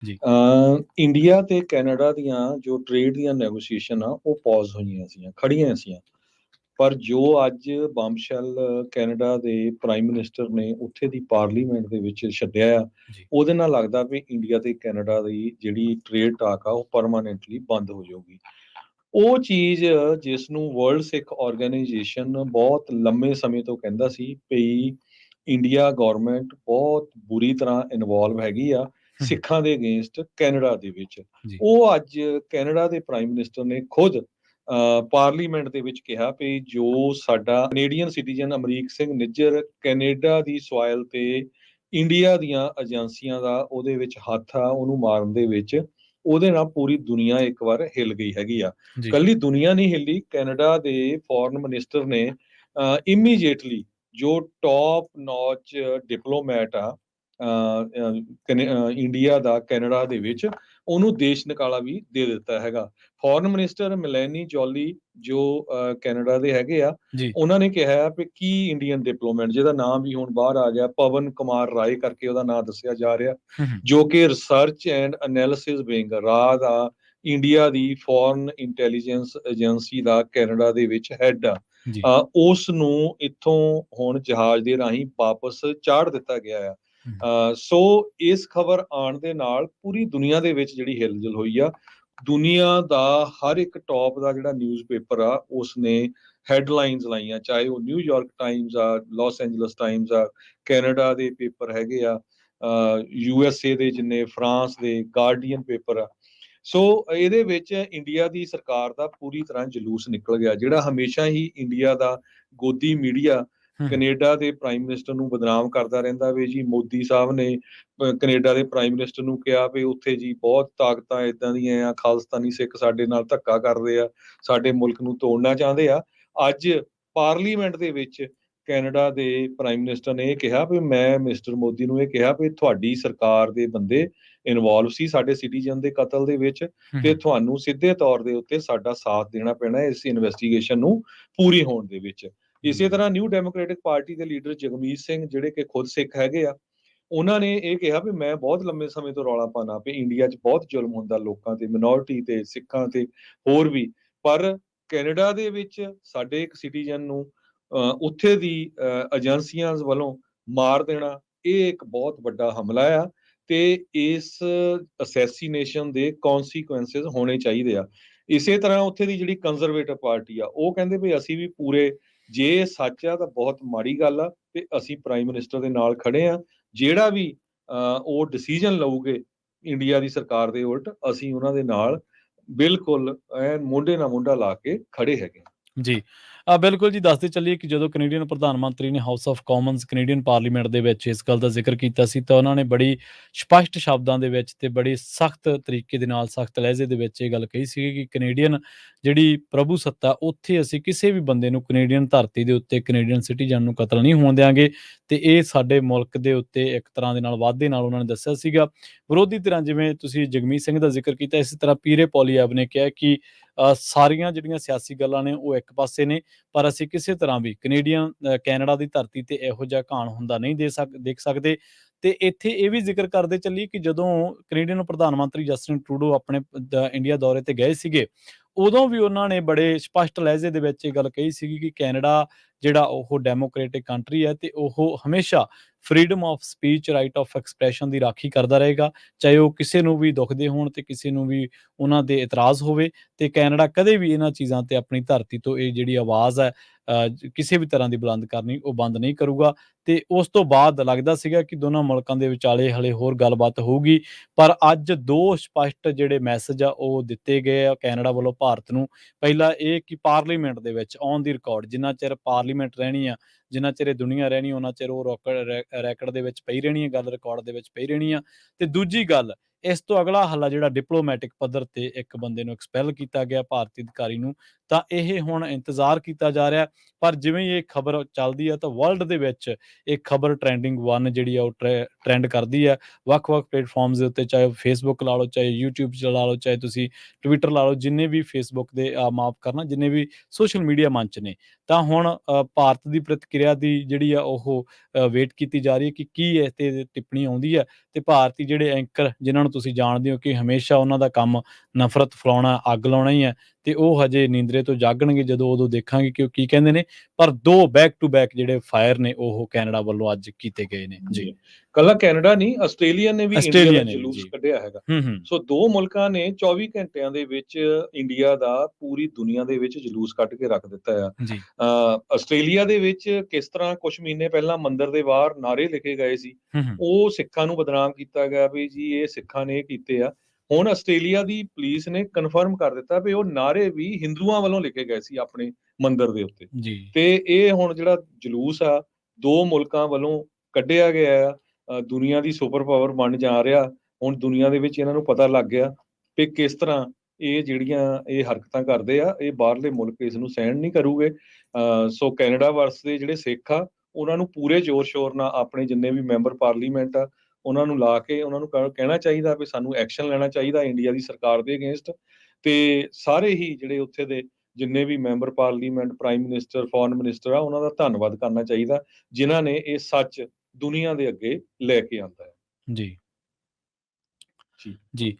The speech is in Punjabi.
ਜੀ। ਇੰਡੀਆ ਤੇ ਕੈਨੇਡਾ ਦੀਆਂ ਜੋ ਟ੍ਰੇਡ ਦੀਆਂ ਨੈਗੋਸ਼ੀਏਸ਼ਨ ਆ ਉਹ ਪੌਜ਼ ਹੋਈਆਂ ਸੀਆਂ, ਖੜੀਆਂ ਸੀਆਂ। ਪਰ ਜੋ ਅੱਜ ਬੰਬਸ਼ੈਲ ਕੈਨੇਡਾ ਦੇ ਪ੍ਰਾਈਮ ਮਿਨਿਸਟਰ ਨੇ ਉੱਥੇ ਦੀ ਪਾਰਲੀਮੈਂਟ ਦੇ ਵਿੱਚ ਛੱਡਿਆ ਆ, ਜੀ। ਉਹਦੇ ਨਾਲ ਲੱਗਦਾ ਵੀ ਇੰਡੀਆ ਤੇ ਕੈਨੇਡਾ ਦੀ ਜਿਹੜੀ ਟ੍ਰੇਡ ਟਾਕ ਆ ਉਹ ਪਰਮਾਨੈਂਟਲੀ ਬੰਦ ਹੋ ਜਾਊਗੀ। ਉਹ ਚੀਜ਼ ਜਿਸ ਨੂੰ ਵਰਲਡ ਸਿੱਖ ਆਰਗੇਨਾਈਜੇਸ਼ਨ ਬਹੁਤ ਲੰਮੇ ਸਮੇਂ ਤੋਂ ਕਹਿੰਦਾ ਸੀ ਵੀ ਇੰਡੀਆ ਗਵਰਨਮੈਂਟ ਬਹੁਤ ਬੁਰੀ ਤਰ੍ਹਾਂ ਇਨਵੋਲਵ ਹੈਗੀ ਆ ਹੂੰ। ਸਿੱਖਾਂ ਦੇ ਅਗੇਂਸਟ ਕੈਨੇਡਾ ਦੇ ਵਿੱਚ। ਜੀ। ਉਹ ਅੱਜ ਕੈਨੇਡਾ ਦੇ ਪ੍ਰਾਈਮ ਮਿਨਿਸਟਰ ਨੇ ਖੁਦ ਪਾਰਲੀਮੈਂਟ ਦੇ ਵਿੱਚ ਕਿਹਾ ਵੀ ਜੋ ਸਾਡਾ Canadian citizen Amrik Singh Nijjar Canada ਦੀ ਸੋਇਲ ਤੇ ਇੰਡੀਆ ਦੀਆਂ ਏਜੰਸੀਆਂ ਦਾ ਉਹਦੇ ਵਿੱਚ ਹੱਥ ਆ ਉਹਨੂੰ ਮਾਰਨ ਦੇ ਵਿੱਚ, ਉਹਦੇ ਨਾਲ ਪੂਰੀ ਦੁਨੀਆ ਇੱਕ ਵਾਰ ਹਿੱਲ ਗਈ ਹੈਗੀ ਆ। ਜੀ। ਕੱਲੀ ਦੁਨੀਆ ਨਹੀਂ ਹਿੱਲੀ, ਕੈਨੇਡਾ ਦੇ ਫੋਰਨ ਮਿਨਿਸਟਰ ਨੇ ਇਮੀਡੀਏਟਲੀ ਜੋ ਟੌਪ ਨੌਚ ਡਿਪਲੋਮੈਟ ਆ ਇੰਡੀਆ ਦਾ ਕੈਨੇਡਾ ਦੇ ਵਿੱਚ, ਉਹਨੂੰ ਦੇਸ਼ ਨਿਕਾਲਾ ਵੀ ਦੇ ਦਿੱਤਾ ਹੈਗਾ। ਫੋਰਨ ਮਿਨਿਸਟਰ ਮਿਲੈਨੀ ਜੋਲੀ ਜੋ ਕੈਨੇਡਾ ਦੇ ਹੈਗੇ ਆ, ਜੀ। ਉਹਨਾਂ ਨੇ ਕਿਹਾ ਵੀ ਕੀ ਇੰਡੀਅਨ ਡਿਪਲੋਮੈਟ ਜਿਹਦਾ ਨਾਮ ਵੀ ਹੁਣ ਬਾਹਰ ਆ ਗਿਆ, ਪਵਨ ਕੁਮਾਰ ਰਾਏ ਕਰਕੇ ਉਹਦਾ ਨਾਮ ਦੱਸਿਆ ਜਾ ਰਿਹਾ, ਹੂੰ। ਜੋ ਕਿ ਰਿਸਰਚ ਐਂਡ ਐਨਾਲਿਸਿਸ ਵਿੰਗ ਰਾਹ ਦਾ ਇੰਡੀਆ ਦੀ ਫੋਰਨ ਇੰਟੈਲੀਜੈਂਸ ਏਜੰਸੀ ਦਾ ਕੈਨੇਡਾ ਦੇ ਵਿੱਚ ਹੈਡ ਆ। ਜੀ। ਉਸ ਨੂੰ ਇੱਥੋਂ ਹੁਣ ਜਹਾਜ਼ ਦੇ ਰਾਹੀਂ ਵਾਪਸ ਚਾੜ ਦਿੱਤਾ ਗਿਆ ਆ। ਹੂੰ। ਸੋ ਇਸ ਖਬਰ ਆਉਣ ਦੇ ਨਾਲ ਪੂਰੀ ਦੁਨੀਆ ਦੇ ਵਿੱਚ ਜਿਹੜੀ ਹਿਲਜੁਲ ਹੋਈ ਆ। ਦੁਨੀਆ ਦਾ ਹਰ ਇੱਕ ਟੌਪ ਦਾ ਜਿਹੜਾ ਨਿਊਜ਼ਪੇਪਰ ਆ ਉਸਨੇ ਹੈਡਲਾਈਨਸ ਲਾਈਆਂ, ਚਾਹੇ ਉਹ ਨਿਊਯਾਰਕ ਟਾਈਮਜ਼ ਆ, ਲਾਸ ਐਂਜਲਸ ਟਾਈਮਜ਼ ਆ, ਕੈਨੇਡਾ ਦੇ ਪੇਪਰ ਹੈਗੇ ਆ, USA ਦੇ ਜਿੰਨੇ, ਫਰਾਂਸ ਦੇ ਗਾਰਡੀਅਨ ਪੇਪਰ ਆ। ਸੋ ਇਹਦੇ ਵਿੱਚ ਇੰਡੀਆ ਦੀ ਸਰਕਾਰ ਦਾ ਪੂਰੀ ਤਰ੍ਹਾਂ ਜਲੂਸ ਨਿਕਲ ਗਿਆ, ਜਿਹੜਾ ਹਮੇਸ਼ਾ ਹੀ ਇੰਡੀਆ ਦਾ ਗੋਦੀ ਮੀਡੀਆ ਹੂੰ। ਕੈਨੇਡਾ ਦੇ ਪ੍ਰਾਈਮ ਮਿਨਿਸਟਰ ਨੂੰ ਬਦਨਾਮ ਕਰਦਾ ਰਹਿੰਦਾ ਵੀ ਜੀ ਮੋਦੀ ਸਾਹਿਬ ਨੇ ਕੈਨੇਡਾ ਦੇ ਪ੍ਰਾਈਮ ਮਿਨਿਸਟਰ ਨੂੰ ਕਿਹਾ ਵੀ ਉੱਥੇ ਜੀ ਬਹੁਤ ਤਾਕਤਾਂ ਇਦਾਂ ਦੀਆਂ ਆ, ਖਾਲਿਸਤਾਨੀ ਸਿੱਖ ਸਾਡੇ ਨਾਲ ਧੱਕਾ ਕਰਦੇ ਆ, ਸਾਡੇ ਮੁਲਕ ਨੂੰ ਤੋੜਨਾ ਚਾਹੁੰਦੇ ਆ। ਅੱਜ ਪਾਰਲੀਮੈਂਟ ਦੇ ਵਿੱਚ ਕੈਨੇਡਾ ਦੇ ਪ੍ਰਾਈਮ ਮਿਨਿਸਟਰ ਨੇ ਇਹ ਕਿਹਾ ਵੀ ਮੈਂ ਮਿਸਟਰ ਮੋਦੀ ਨੂੰ ਇਹ ਕਿਹਾ ਵੀ ਤੁਹਾਡੀ ਸਰਕਾਰ ਦੇ ਬੰਦੇ ਇਨਵੋਲਵ ਸੀ ਸਾਡੇ ਸਿਟੀਜ਼ਨ ਦੇ ਕਤਲ ਦੇ ਵਿੱਚ, ਤੇ ਹੂੰ। ਤੁਹਾਨੂੰ ਸਿੱਧੇ ਤੌਰ ਦੇ ਉੱਤੇ ਸਾਡਾ ਸਾਥ ਦੇਣਾ ਪੈਣਾ ਇਸ ਇਨਵੈਸਟੀਗੇਸ਼ਨ ਨੂੰ ਪੂਰੀ ਹੋਣ ਦੇ ਵਿੱਚ। ਇਸੇ ਹੂੰ। ਤਰ੍ਹਾਂ ਨਿਊ ਡੈਮੋਕ੍ਰੈਟਿਕ ਪਾਰਟੀ ਦੇ ਲੀਡਰ ਜਗਮੀਤ ਸਿੰਘ ਜਿਹੜੇ ਕਿ ਖੁਦ ਸਿੱਖ ਹੈਗੇ ਆ, ਉਹਨਾਂ ਨੇ ਇਹ ਕਿਹਾ ਵੀ ਮੈਂ ਬਹੁਤ ਲੰਮੇ ਸਮੇਂ ਤੋਂ ਰੌਲਾ ਪਾਉਣਾ ਵੀ ਇੰਡੀਆ 'ਚ ਬਹੁਤ ਜ਼ੁਲਮ ਹੁੰਦਾ ਲੋਕਾਂ ਤੇ, ਮਿਨੋਰਿਟੀ ਤੇ, ਸਿੱਖਾਂ ਤੇ, ਹੋਰ ਵੀ। ਪਰ ਕੈਨੇਡਾ ਦੇ ਵਿੱਚ ਸਾਡੇ ਇੱਕ ਸਿਟੀਜ਼ਨ ਨੂੰ ਉੱਥੇ ਦੀ ਏਜੰਸੀਆਂ ਵੱਲੋਂ ਮਾਰ ਦੇਣਾ, ਇਹ ਇੱਕ ਬਹੁਤ ਵੱਡਾ ਹਮਲਾ ਆ ਤੇ ਇਸ ਅਸੈਸੀਨੇਸ਼ਨ ਦੇ ਕੌਨਸੀਕੁਐਂਸਿਸ ਹੋਣੇ ਚਾਹੀਦੇ ਆ। ਇਸੇ ਤਰ੍ਹਾਂ ਉੱਥੇ ਦੀ ਜਿਹੜੀ ਕੰਜ਼ਰਵੇਟਿਵ ਪਾਰਟੀ ਆ ਉਹ ਕਹਿੰਦੇ ਵੀ ਅਸੀਂ ਵੀ ਪੂਰੇ, ਜੇ ਇਹ ਸੱਚ ਆ ਤਾਂ ਬਹੁਤ ਮਾੜੀ ਗੱਲ ਆ ਤੇ ਅਸੀਂ ਪ੍ਰਾਈਮ ਮਿਨਿਸਟਰ ਦੇ ਨਾਲ ਖੜੇ ਆ, ਜਿਹੜਾ ਵੀ ਉਹ ਡਿਸੀਜਨ ਲਊਗੇ ਇੰਡੀਆ ਦੀ ਸਰਕਾਰ ਦੇ ਉਲਟ, ਅਸੀਂ ਉਹਨਾਂ ਦੇ ਨਾਲ ਬਿਲਕੁਲ ਮੋਢੇ ਨਾਲ ਮੋਢਾ ਲਾ ਕੇ ਖੜੇ ਹੈਗੇ। ਜੀ। ਬਿਲਕੁਲ ਜੀ, ਦੱਸਦੇ ਚੱਲੀਏ ਕਿ ਜਦੋਂ ਕੈਨੇਡੀਅਨ ਪ੍ਰਧਾਨ ਮੰਤਰੀ ਨੇ house of Commons Canadian parliament ਦੇ ਵਿੱਚ ਇਸ ਗੱਲ ਦਾ ਜ਼ਿਕਰ ਕੀਤਾ ਸੀ, ਤਾਂ ਉਹਨਾਂ ਨੇ ਬੜੀ ਸਪਸ਼ਟ ਸ਼ਬਦਾਂ ਦੇ ਵਿੱਚ ਤੇ ਬੜੀ ਸਖਤ ਤਰੀਕੇ ਦੇ ਨਾਲ, ਸਖਤ ਲਹਿਜੇ ਦੇ ਵਿੱਚ ਇਹ ਗੱਲ ਕਹੀ ਸੀ ਕਿ ਕੈਨੇਡੀਅਨ ਜਿਹੜੀ ਪ੍ਰਭੂ ਸੱਤਾ, ਉੱਥੇ ਅਸੀਂ ਕਿਸੇ ਵੀ ਬੰਦੇ ਨੂੰ ਕੈਨੇਡੀਅਨ ਧਰਤੀ ਦੇ ਉੱਤੇ, ਕੈਨੇਡੀਅਨ ਸਿਟੀਜ਼ਨ ਨੂੰ ਕਤਲ ਨਹੀਂ ਹੋਣ ਦਿਆਂਗੇ, ਤੇ ਇਹ ਸਾਡੇ ਮੁਲਕ ਦੇ ਉੱਤੇ ਇੱਕ ਤਰ੍ਹਾਂ ਦੇ ਨਾਲ ਵਾਅਦੇ ਨਾਲ ਉਹਨਾਂ ਨੇ ਦੱਸਿਆ ਸੀਗਾ। ਵਿਰੋਧੀ ਧਿਰਾਂ, ਜਿਵੇਂ ਤੁਸੀਂ ਜਗਮੀਤ ਸਿੰਘ ਦਾ ਜ਼ਿਕਰ ਕੀਤਾ, ਇਸੇ ਤਰ੍ਹਾਂ ਪੀਰੇ ਪੋਲੀਐਵ ਨੇ ਕਿਹਾ ਕਿ ਸਾਰੀਆਂ ਜਿਹੜੀਆਂ ਸਿਆਸੀ ਗੱਲਾਂ ਨੇ ਉਹ ਇੱਕ ਪਾਸੇ ਨੇ, ਪਰ ਅਸੀਂ ਕਿਸੇ ਤਰ੍ਹਾਂ ਵੀ ਕੈਨੇਡਾ ਦੀ ਧਰਤੀ ਤੇ ਇਹੋ ਜਿਹਾ ਘਾਣ ਹੁੰਦਾ ਨਹੀਂ ਦੇਖ ਸਕਦੇ। ਤੇ ਇੱਥੇ ਇਹ ਵੀ ਜ਼ਿਕਰ ਕਰਦੇ ਚੱਲੀਏ ਕਿ ਜਦੋਂ ਕੈਨੇਡੀਅਨ ਪ੍ਰਧਾਨ ਮੰਤਰੀ ਜਸਟਿਨ ਟਰੂਡੋ ਆਪਣੇ ਇੰਡੀਆ ਦੌਰੇ ਤੇ ਗਏ ਸੀਗੇ, ਉਦੋਂ ਵੀ ਉਹਨਾਂ ਨੇ ਬੜੇ ਸਪਸ਼ਟ ਲਹਿਜੇ ਦੇ ਵਿੱਚ ਇਹ ਗੱਲ ਕਹੀ ਸੀਗੀ ਕਿ ਕੈਨੇਡਾ ਜਿਹੜਾ ਉਹ ਡੈਮੋਕ੍ਰੇਟਿਕ ਕੰਟਰੀ ਹੈ ਤੇ ਉਹ ਹਮੇਸ਼ਾ freedom of speech, right of expression ਦੀ ਰਾਖੀ ਕਰਦਾ ਰਹੇਗਾ, ਚਾਹੇ ਉਹ ਕਿਸੇ ਨੂੰ ਵੀ ਦੁਖਦੇ ਹੋਣ ਤੇ ਕਿਸੇ ਨੂੰ ਵੀ ਉਹਨਾਂ ਦੇ ਇਤਰਾਜ਼ ਹੋਵੇ। ਤੇ ਕੈਨੇਡਾ ਕਦੇ ਵੀ ਇਹਨਾਂ ਚੀਜ਼ਾਂ ਤੇ ਆਪਣੀ ਧਰਤੀ ਤੋਂ ਇਹ ਜਿਹੜੀ ਆਵਾਜ਼ ਹੈ ਕਿਸੇ ਵੀ ਤਰ੍ਹਾਂ ਦੀ ਬੁਲੰਦ ਕਰਨੀ, ਉਹ ਬੰਦ ਨਹੀਂ ਕਰੂਗਾ। ਤੇ ਉਸ ਤੋਂ ਬਾਅਦ ਲੱਗਦਾ ਸੀਗਾ ਕਿ ਦੋਨਾਂ ਮੁਲਕਾਂ ਦੇ ਵਿਚਾਲੇ ਹਲੇ ਹੋਰ ਗੱਲਬਾਤ ਹੋਊਗੀ, ਪਰ ਅੱਜ ਦੋ ਸਪਸ਼ਟ ਜਿਹੜੇ ਮੈਸੇਜ ਆ ਉਹ ਦਿੱਤੇ ਗਏ ਆ ਕੈਨੇਡਾ ਵੱਲੋਂ ਭਾਰਤ ਨੂੰ। ਪਹਿਲਾ ਇਹ ਕਿ ਪਾਰਲੀਮੈਂਟ ਦੇ ਵਿੱਚ ਔਨ ਦੀ ਰਿਕਾਰਡ, ਜਿੰਨਾ ਚਿਰ ਪਾਰਲੀਮੈਂਟ ਰਹਿਣੀ ਆ, ਜਿੰਨਾ ਚਿਰ ਇਹ ਦੁਨੀਆ ਰਹਿਣੀ, ਉਹਨਾਂ ਚਿਰ ਉਹ ਰੈਕਡ ਦੇ ਵਿੱਚ ਪਈ ਰਹਿਣੀ ਹੈ, ਗੱਲ ਰਿਕਾਰਡ ਦੇ ਵਿੱਚ ਪਈ ਰਹਿਣੀ ਆ। ਤੇ ਦੂਜੀ ਗੱਲ, ਇਸ ਤੋਂ ਅਗਲਾ ਹੱਲਾ ਜਿਹੜਾ ਡਿਪਲੋਮੈਟਿਕ ਪੱਧਰ ਤੇ ਇੱਕ ਬੰਦੇ ਨੂੰ ਐਕਸਪੈਲ ਕੀਤਾ ਗਿਆ, ਭਾਰਤੀ ਅਧਿਕਾਰੀ ਨੂੰ, ਤਾਂ ਇਹ ਹੁਣ ਇੰਤਜ਼ਾਰ ਕੀਤਾ ਜਾ ਰਿਹਾ। ਪਰ ਜਿਵੇਂ ਹੀ ਇਹ ਖਬਰ ਚੱਲਦੀ ਹੈ ਤਾਂ ਵਰਲਡ ਦੇ ਵਿੱਚ ਇਹ ਖਬਰ ਟ੍ਰੈਂਡਿੰਗ 1 ਜਿਹੜੀ ਆ ਉਹ ਟ੍ਰੈਂਡ ਕਰਦੀ ਹੈ ਵੱਖ-ਵੱਖ ਪਲੇਟਫਾਰਮਸ ਦੇ ਉੱਤੇ, ਚਾਹੇ ਫੇਸਬੁੱਕ ਲਾ ਲਓ, ਚਾਹੇ YouTube ਚਲਾ ਲਓ, ਚਾਹੇ ਤੁਸੀਂ ਟਵਿੱਟਰ ਲਾ ਲਓ, ਜਿੰਨੇ ਵੀ ਫੇਸਬੁੱਕ ਦੇ ਮਾਫ਼ ਕਰਨਾ, ਜਿੰਨੇ ਵੀ ਸੋਸ਼ਲ ਮੀਡੀਆ ਮੰਚ ਨੇ। ਤਾਂ ਹੁਣ ਭਾਰਤ ਦੀ ਪ੍ਰਤੀਕਿਰਿਆ ਦੀ ਜਿਹੜੀ ਆ ਉਹ ਵੇਟ ਕੀਤੀ ਜਾ ਰਹੀ ਹੈ ਕਿ ਕੀ ਇਸ 'ਤੇ ਟਿੱਪਣੀ ਆਉਂਦੀ ਹੈ। ਤੇ ਭਾਰਤੀ ਜਿਹੜੇ ਐਂਕਰ ਜਿਨ੍ਹਾਂ ਨੂੰ ਤੁਸੀਂ ਜਾਣਦੇ ਹੋ ਕਿ ਹਮੇਸ਼ਾ ਉਹਨਾਂ ਦਾ ਕੰਮ ਨਫ਼ਰਤ ਫੈਲਾਉਣਾ, ਅੱਗ ਲਾਉਣਾ ਹੀ ਹੈ, ਤੇ ਉਹ ਹਜੇ ਨੀਂਦਰੇ ਤੋਂ ਜਾਗਣਗੇ ਜਦੋਂ ਉਦੋਂ ਦੇਖਾਂਗੇ ਕਿ ਉਹ ਕੀ ਕਹਿੰਦੇ ਨੇ। ਪਰ 2 ਬੈਕ ਟੂ ਬੈਕ ਜਿਹੜੇ ਫਾਇਰ ਨੇ ਉਹ ਕੈਨੇਡਾ ਵੱਲੋਂ ਅੱਜ ਕੀਤੇ ਗਏ ਨੇ ਜੀ। ਕੱਲਾ ਕੈਨੇਡਾ ਨਹੀਂ, ਆਸਟ੍ਰੇਲੀਆ ਨੇ ਵੀ ਇੰਡੀਆ ਦਾ ਆਸਟ੍ਰੇਲੀਆ ਨੇ ਵੀ ਜਲੂਸ ਜੀ। ਕੱਢਿਆ ਹੈਗਾ। ਹੂੰ। ਸੋ 2 ਮੁਲਕਾਂ ਨੇ 24 ਘੰਟਿਆਂ ਦੇ ਵਿੱਚ ਇੰਡੀਆ ਦਾ ਪੂਰੀ ਦੁਨੀਆ ਦੇ ਵਿੱਚ ਜਲੂਸ ਕੱਢ ਕੇ ਰੱਖ ਦਿੱਤਾ ਆ। ਜੀ। ਆਸਟ੍ਰੇਲੀਆ ਦੇ ਵਿੱਚ ਕਿਸ ਤਰ੍ਹਾਂ ਕੁਛ ਮਹੀਨੇ ਪਹਿਲਾਂ ਮੰਦਿਰ ਦੇ ਬਾਹਰ ਨਾਅਰੇ ਲਿਖੇ ਗਏ ਸੀ, ਹੂੰ। ਉਹ ਸਿੱਖਾਂ ਨੂੰ ਬਦਨਾਮ ਕੀਤਾ ਗਿਆ ਵੀ ਜੀ ਇਹ ਸਿੱਖਾਂ ਨੇ ਇਹ ਕੀਤੇ ਆ। ਹੁਣ ਆਸਟ੍ਰੇਲੀਆ ਦੀ ਪੁਲਿਸ ਨੇ ਕਨਫਰਮ ਕਰ ਦਿੱਤਾ ਵੀ ਉਹ ਨਾਅਰੇ ਵੀ ਹਿੰਦੂਆਂ ਵੱਲੋਂ ਲਿਖੇ ਗਏ ਸੀ ਆਪਣੇ ਮੰਦਿਰ ਦੇ ਉੱਤੇ। ਜੀ। ਤੇ ਇਹ ਹੁਣ ਜਿਹੜਾ ਜਲੂਸ ਆ 2 ਮੁਲਕਾਂ ਵੱਲੋਂ ਕੱਢਿਆ ਗਿਆ ਆ, ਦੁਨੀਆ ਦੀ ਸੁਪਰ ਪਾਵਰ ਬਣ ਜਾ ਰਿਹਾ। ਹੁਣ ਦੁਨੀਆ ਦੇ ਵਿੱਚ ਇਹਨਾਂ ਨੂੰ ਪਤਾ ਲੱਗ ਗਿਆ ਕਿ ਕਿਸ ਤਰ੍ਹਾਂ ਇਹ ਜਿਹੜੀਆਂ ਇਹ ਹਰਕਤਾਂ ਕਰਦੇ ਆ, ਇਹ ਬਾਹਰਲੇ ਮੁਲਕ ਇਸ ਨੂੰ ਸਹਿਣ ਨਹੀਂ ਕਰੂਗੇ। ਸੋ ਕੈਨੇਡਾ ਵਸਦੇ ਜਿਹੜੇ ਸਿੱਖ ਆ, ਉਹਨਾਂ ਨੂੰ ਪੂਰੇ ਜ਼ੋਰ-ਸ਼ੋਰ ਨਾਲ ਆਪਣੇ ਜਿੰਨੇ ਵੀ ਮੈਂਬਰ ਪਾਰਲੀਮੈਂਟ ਆ, ਉਹਨਾਂ ਨੂੰ ਲਾ ਕੇ ਉਹਨਾਂ ਨੂੰ ਕਹਿਣਾ ਚਾਹੀਦਾ ਵੀ ਸਾਨੂੰ ਐਕਸ਼ਨ ਲੈਣਾ ਚਾਹੀਦਾ ਇੰਡੀਆ ਦੀ ਸਰਕਾਰ ਦੇ ਅਗੇਂਸਟ। ਤੇ ਸਾਰੇ ਹੀ ਜਿਹੜੇ ਉੱਥੇ ਦੇ ਜਿੰਨੇ ਵੀ member parliament, prime minister, foreign minister ਆ, ਉਹਨਾਂ ਦਾ ਧੰਨਵਾਦ ਕਰਨਾ ਚਾਹੀਦਾ, ਜਿਨ੍ਹਾਂ ਨੇ ਇਹ ਸੱਚ ਦੁਨੀਆ ਦੇ ਅੱਗੇ ਲੈ ਕੇ ਆਂਦਾ ਹੈ। ਜੀ। ਜੀ। ਜੀ।